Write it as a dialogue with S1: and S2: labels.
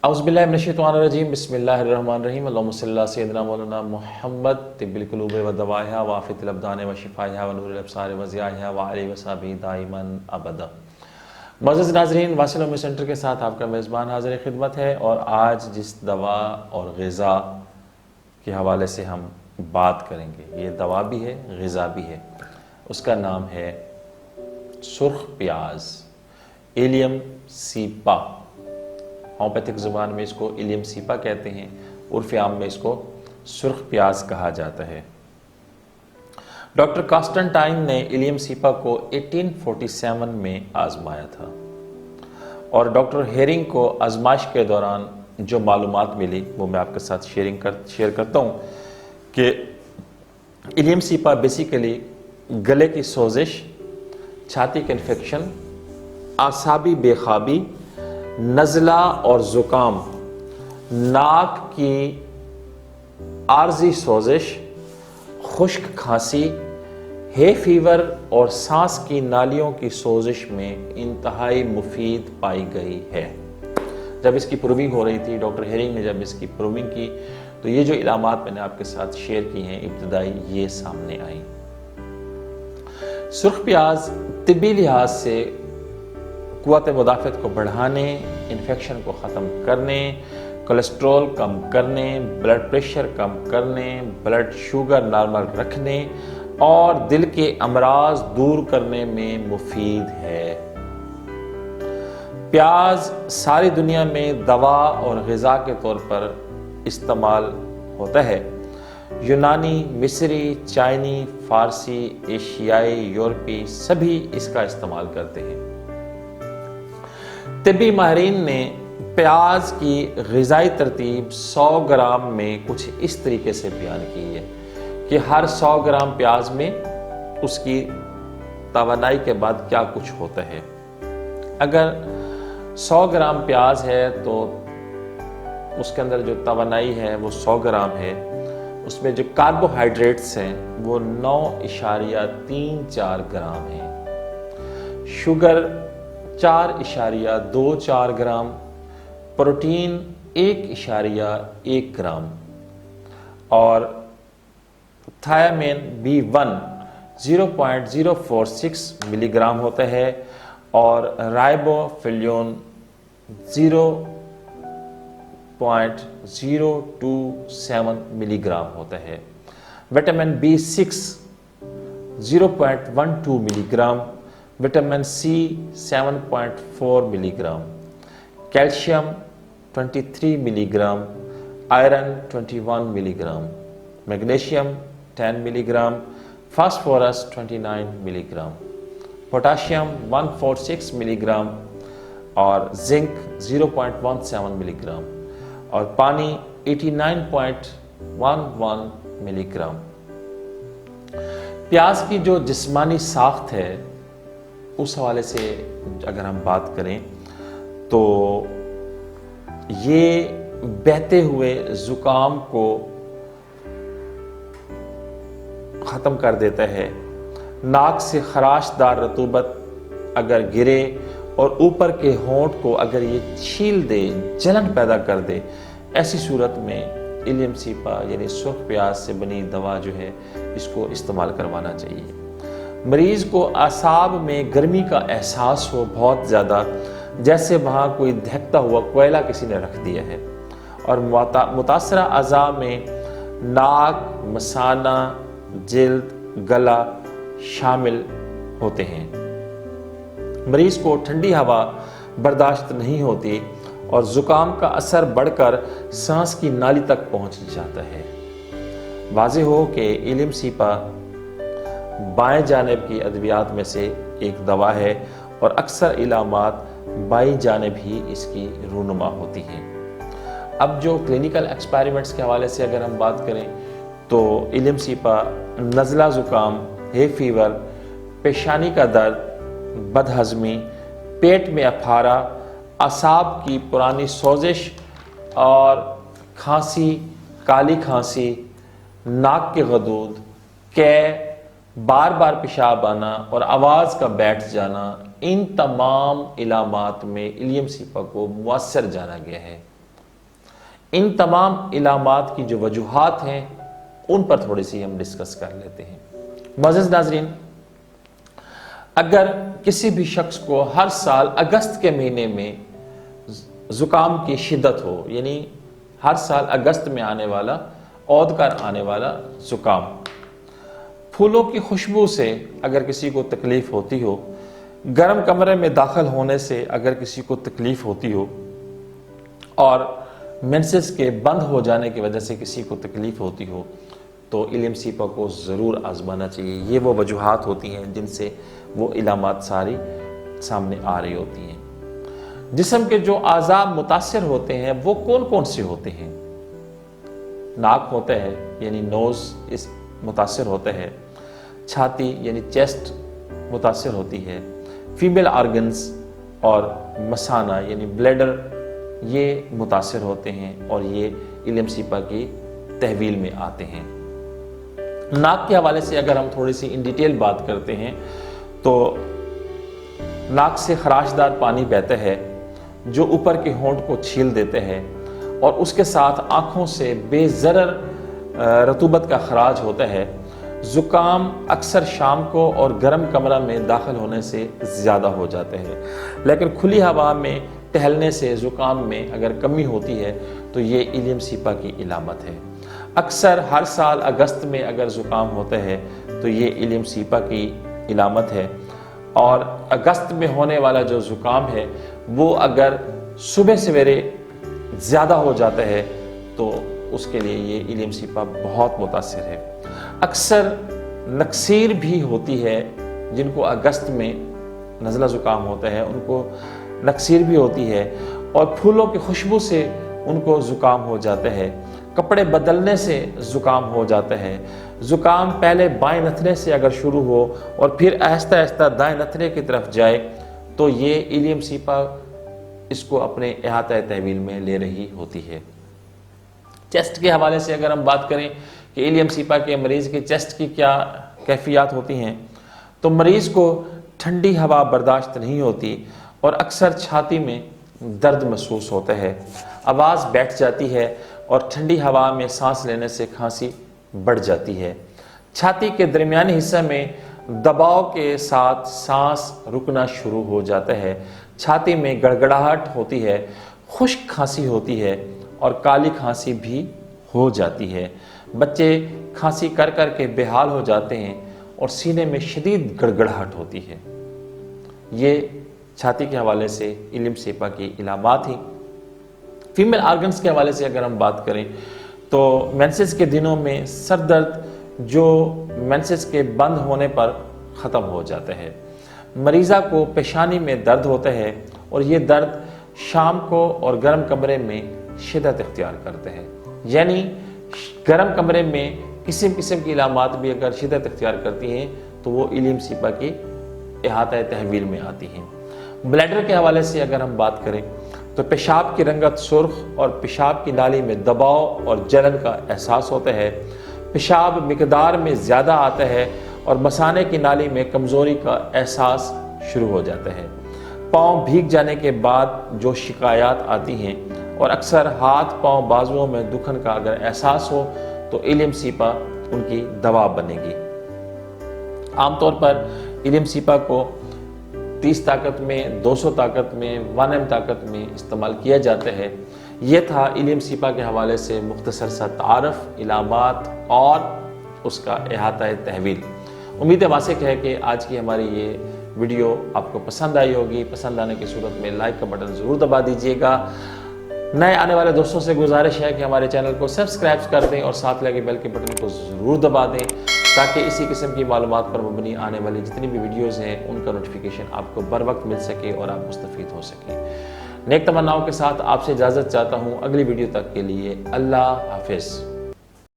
S1: اعوذ باللہ من الشیطان الرجیم بسم اللہ الرحمن الرحیم اللہم صلی اللہ سیدنا مولانا محمد طب القلوب و دوائها وعافیت الابدان و شفائها و نور الابصار و ضیاءها وعلی وصحبہ دائما ابدا۔ معزز ناظرین، واصل امید سینٹر کے ساتھ آپ کا میزبان حاضر خدمت ہے، اور آج جس دوا اور غذا کے حوالے سے ہم بات کریں گے، یہ دوا بھی ہے غذا بھی ہے، اس کا نام ہے سرخ پیاز، ایلیم سیپا۔ ہومیوپیتھک زبان میں اس کو ایلیم سیپا کہتے ہیں، عرف عام میں اس کو سرخ پیاز کہا جاتا ہے۔ ڈاکٹر کاسٹنٹائن نے ایلیم سیپا کو 1847 میں آزمایا تھا، اور ڈاکٹر ہیرنگ کو آزمائش کے دوران جو معلومات ملی وہ میں آپ کے ساتھ شیئر کرتا ہوں کہ ایلیم سیپا بیسیکلی گلے کی سوزش، چھاتی کا انفیکشن، اعصابی بے خوابی، نزلہ اور زکام، ناک کی عارضی سوزش، خشک کھانسی، ہے فیور اور سانس کی نالیوں کی سوزش میں انتہائی مفید پائی گئی ہے۔ جب اس کی پروونگ ہو رہی تھی، ڈاکٹر ہیرنگ نے جب اس کی پروونگ کی، تو یہ جو علامات میں نے آپ کے ساتھ شیئر کی ہیں ابتدائی، یہ سامنے آئیں۔ سرخ پیاز طبی لحاظ سے قوت مدافعت کو بڑھانے، انفیکشن کو ختم کرنے، کولیسٹرول کم کرنے، بلڈ پریشر کم کرنے، بلڈ شوگر نارمل رکھنے اور دل کے امراض دور کرنے میں مفید ہے۔ پیاز ساری دنیا میں دوا اور غذا کے طور پر استعمال ہوتا ہے۔ یونانی، مصری، چائنی، فارسی، ایشیائی، یورپی سبھی اس کا استعمال کرتے ہیں۔ طبی ماہرین نے پیاز کی غذائی ترتیب 100 گرام میں کچھ اس طریقے سے بیان کی ہے کہ ہر 100 گرام پیاز میں اس کی توانائی کے بعد کیا کچھ ہوتا ہے۔ اگر 100 گرام پیاز ہے تو اس کے اندر جو توانائی ہے وہ 100 گرام ہے، اس میں جو کاربوہائیڈریٹس ہیں وہ 9.34 گرام ہیں، شوگر 4.24 گرام، پروٹین 1.1 گرام، اور تھیامین B1 0.046 ملی گرام ہوتا ہے، اور رائبوفلیون 0.027 ملی گرام ہوتا ہے، وٹامن B6 0.12 ملی گرام، وٹامن سی 7.4 ملی گرام، کیلشیم 23 ملی گرام، آئرن 21 ملی گرام، میگنیشیم 10 ملی گرام، فاسفورس 29 ملی گرام، پوٹاشیم 146 ملی گرام، اور زنک 0.17 ملی گرام، اور پانی 89.11 ملی گرام۔ پیاز کی جو جسمانی ساخت ہے اس حوالے سے اگر ہم بات کریں تو یہ بہتے ہوئے زکام کو ختم کر دیتا ہے۔ ناک سے خراش دار رطوبت اگر گرے اور اوپر کے ہونٹ کو اگر یہ چھیل دے، جلن پیدا کر دے، ایسی صورت میں ایلیم سیپا یعنی سرخ پیاز سے بنی دوا جو ہے اس کو استعمال کروانا چاہیے۔ مریض کو اعصاب میں گرمی کا احساس ہو بہت زیادہ، جیسے وہاں کوئی دہکتا ہوا کوئلہ کسی نے رکھ دیا ہے، اور متاثرہ اعضاء میں ناک، مثانہ، جلد، گلا شامل ہوتے ہیں۔ مریض کو ٹھنڈی ہوا برداشت نہیں ہوتی اور زکام کا اثر بڑھ کر سانس کی نالی تک پہنچ جاتا ہے۔ واضح ہو کہ ایلیم سیپا بائیں جانب کی ادویات میں سے ایک دوا ہے، اور اکثر علامات بائیں جانب ہی اس کی رونما ہوتی ہیں۔ اب جو کلینکل ایکسپیریمنٹس کے حوالے سے اگر ہم بات کریں تو ایلیم سیپا نزلہ زکام، ہے فیور، پیشانی کا درد، بد ہضمی، پیٹ میں افارہ، اعصاب کی پرانی سوزش اور کھانسی، کالی کھانسی، ناک کے غدود، قے، بار بار پیشاب آنا اور آواز کا بیٹھ جانا، ان تمام علامات میں ایلیم سیپا کو مؤثر جانا گیا ہے۔ ان تمام علامات کی جو وجوہات ہیں ان پر تھوڑی سی ہم ڈسکس کر لیتے ہیں۔ معزز ناظرین، اگر کسی بھی شخص کو ہر سال اگست کے مہینے میں زکام کی شدت ہو، یعنی ہر سال اگست میں آنے والا عود کر آنے والا زکام، پھولوں کی خوشبو سے اگر کسی کو تکلیف ہوتی ہو، گرم کمرے میں داخل ہونے سے اگر کسی کو تکلیف ہوتی ہو، اور مینسز کے بند ہو جانے کی وجہ سے کسی کو تکلیف ہوتی ہو، تو الیم سیپا کو ضرور آزمانا چاہیے۔ یہ وہ وجوہات ہوتی ہیں جن سے وہ علامات ساری سامنے آ رہی ہوتی ہیں۔ جسم کے جو اعضاء متاثر ہوتے ہیں وہ کون کون سے ہوتے ہیں؟ ناک ہوتا ہے، یعنی نوز اس متاثر ہوتا ہے، چھاتی یعنی چیسٹ متاثر ہوتی ہے، فیمیل آرگنز اور مثانہ یعنی بلیڈر یہ متاثر ہوتے ہیں، اور یہ الیم سیپا کی تحویل میں آتے ہیں۔ ناک کے حوالے سے اگر ہم تھوڑی سی ان ڈیٹیل بات کرتے ہیں تو ناک سے خراشدار پانی بہتا ہے جو اوپر کے ہونٹ کو چھیل دیتے ہیں، اور اس کے ساتھ آنکھوں سے بے ضرر رطوبت کا خراج ہوتا ہے۔ زکام اکثر شام کو اور گرم کمرہ میں داخل ہونے سے زیادہ ہو جاتے ہیں، لیکن کھلی ہوا میں ٹہلنے سے زکام میں اگر کمی ہوتی ہے تو یہ الیم سیپا کی علامت ہے۔ اکثر ہر سال اگست میں اگر زکام ہوتا ہے تو یہ الیم سیپا کی علامت ہے، اور اگست میں ہونے والا جو زکام ہے وہ اگر صبح سویرے زیادہ ہو جاتا ہے تو اس کے لیے یہ الیم سیپا بہت متاثر ہے۔ اکثر نکسیر بھی ہوتی ہے، جن کو اگست میں نزلہ زکام ہوتا ہے ان کو نکسیر بھی ہوتی ہے، اور پھولوں کی خوشبو سے ان کو زکام ہو جاتا ہے، کپڑے بدلنے سے زکام ہو جاتا ہے۔ زکام پہلے بائیں نتھرے سے اگر شروع ہو اور پھر آہستہ آہستہ دائیں نتھرے کی طرف جائے تو یہ الیم سیپا اس کو اپنے احاطہ تحویل میں لے رہی ہوتی ہے۔ چیسٹ کے حوالے سے اگر ہم بات کریں کہ الیم سیپا کے مریض کے چیسٹ کی کیا کیفیات ہوتی ہیں، تو مریض کو ٹھنڈی ہوا برداشت نہیں ہوتی، اور اکثر چھاتی میں درد محسوس ہوتا ہے، آواز بیٹھ جاتی ہے، اور ٹھنڈی ہوا میں سانس لینے سے کھانسی بڑھ جاتی ہے۔ چھاتی کے درمیانی حصہ میں دباؤ کے ساتھ سانس رکنا شروع ہو جاتا ہے، چھاتی میں گڑگڑاہٹ ہوتی ہے، خشک کھانسی ہوتی ہے، اور کالی کھانسی بھی ہو جاتی ہے۔ بچے کھانسی کر کر کے بے حال ہو جاتے ہیں، اور سینے میں شدید گڑگڑاہٹ ہوتی ہے۔ یہ چھاتی کے حوالے سے الیم سیپا کی علامات ہیں۔ فیمیل آرگنز کے حوالے سے اگر ہم بات کریں تو مینسز کے دنوں میں سر درد جو مینسز کے بند ہونے پر ختم ہو جاتا ہے۔ مریضہ کو پیشانی میں درد ہوتا ہے، اور یہ درد شام کو اور گرم کمرے میں شدت اختیار کرتے ہیں، یعنی گرم کمرے میں قسم قسم کی علامات بھی اگر شدت اختیار کرتی ہیں تو وہ الیم سیپا کی احاطہ تحویل میں آتی ہیں۔ بلیڈر کے حوالے سے اگر ہم بات کریں تو پیشاب کی رنگت سرخ اور پیشاب کی نالی میں دباؤ اور جلن کا احساس ہوتا ہے، پیشاب مقدار میں زیادہ آتا ہے، اور مثانے کی نالی میں کمزوری کا احساس شروع ہو جاتا ہے۔ پاؤں بھیگ جانے کے بعد جو شکایات آتی ہیں، اور اکثر ہاتھ پاؤں بازوؤں میں دکھن کا اگر احساس ہو تو الیم سیپا ان کی دوا بنے گی۔ عام طور پر الیم سیپا کو 30 طاقت میں، 200 طاقت میں، 1 m طاقت میں استعمال کیا جاتا ہے۔ یہ تھا الیم سیپا کے حوالے سے مختصر سا تعارف، علامات اور اس کا احاطہ تحویل۔ امید واسق ہے کہ آج کی ہماری یہ ویڈیو آپ کو پسند آئی ہوگی۔ پسند آنے کی صورت میں لائک کا بٹن ضرور دبا دیجیے گا۔ نئے آنے والے دوستوں سے گزارش ہے کہ ہمارے چینل کو سبسکرائب کر دیں، اور ساتھ لگے بیل کے بٹن کو ضرور دبا دیں، تاکہ اسی قسم کی معلومات پر مبنی آنے والی جتنی بھی ویڈیوز ہیں ان کا نوٹیفیکیشن آپ کو بر وقت مل سکے اور آپ مستفید ہو سکیں۔ نیک تمناؤں کے ساتھ آپ سے اجازت چاہتا ہوں، اگلی ویڈیو تک کے لیے اللہ حافظ۔